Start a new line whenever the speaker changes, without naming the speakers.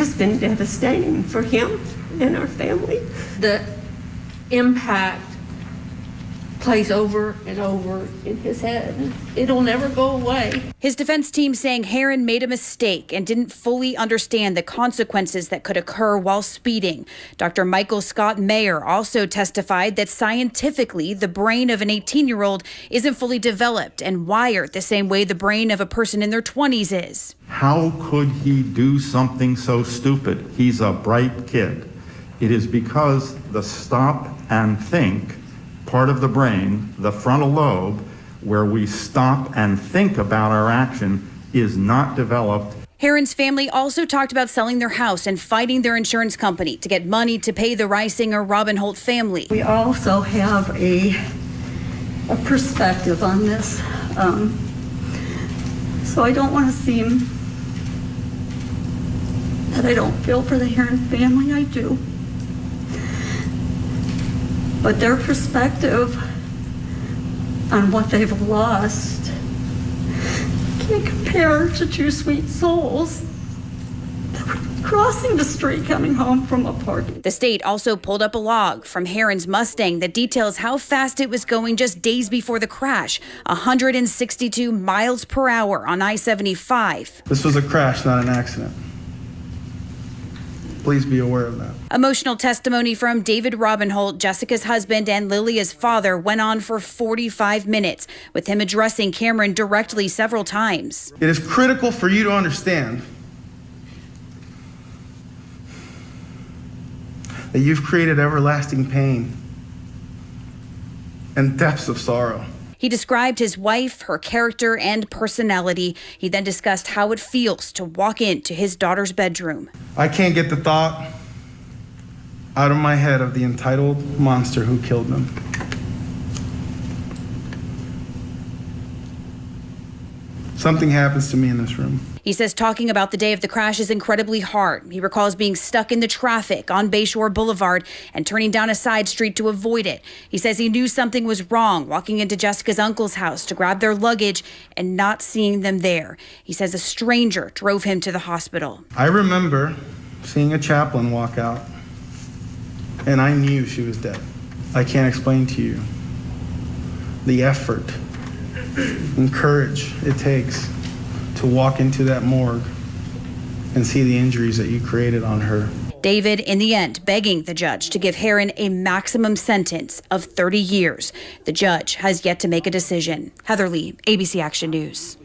It's been devastating for him and our family. The impact plays over and over in his head. It'll never go away.
His defense team saying Herron made a mistake and didn't fully understand the consequences that could occur while speeding. Dr. Michael Scott Mayer also testified that scientifically, the brain of an 18-year-old isn't fully developed and wired the same way the brain of a person in their 20s is.
How could he do something so stupid? He's a bright kid. It is because the stop and think part of the brain, the frontal lobe, where we stop and think about our action, is not developed.
Herron's family also talked about selling their house and fighting their insurance company to get money to pay the Reisinger-Robin Holt family.
We also have a perspective on this. So I don't want to seem that I don't feel for the Herron family. I do. But their perspective on what they've lost can't compare to two sweet souls crossing the street coming home from a party.
The state also pulled up a log from Herron's Mustang that details how fast it was going just days before the crash, 162 miles per hour on I-75.
This was a crash, not an accident. Please be aware of that.
Emotional testimony from David Robin Holt, Jessica's husband and Lilia's father, went on for 45 minutes, with him addressing Cameron directly several times.
It is critical for you to understand that you've created everlasting pain and depths of sorrow.
He described his wife, her character, and personality. He then discussed how it feels to walk into his daughter's bedroom.
I can't get the thought out of my head of the entitled monster who killed them. Something happens to me in this room.
He says talking about the day of the crash is incredibly hard. He recalls being stuck in the traffic on Bayshore Boulevard and turning down a side street to avoid it. He says he knew something was wrong walking into Jessica's uncle's house to grab their luggage and not seeing them there. He says a stranger drove him to the hospital.
I remember seeing a chaplain walk out, and I knew she was dead. I can't explain to you the effort and courage it takes to walk into that morgue and see the injuries that you created on her.
David, in the end, begging the judge to give Herron a maximum sentence of 30 years. The judge has yet to make a decision. Heather Lee, ABC Action News.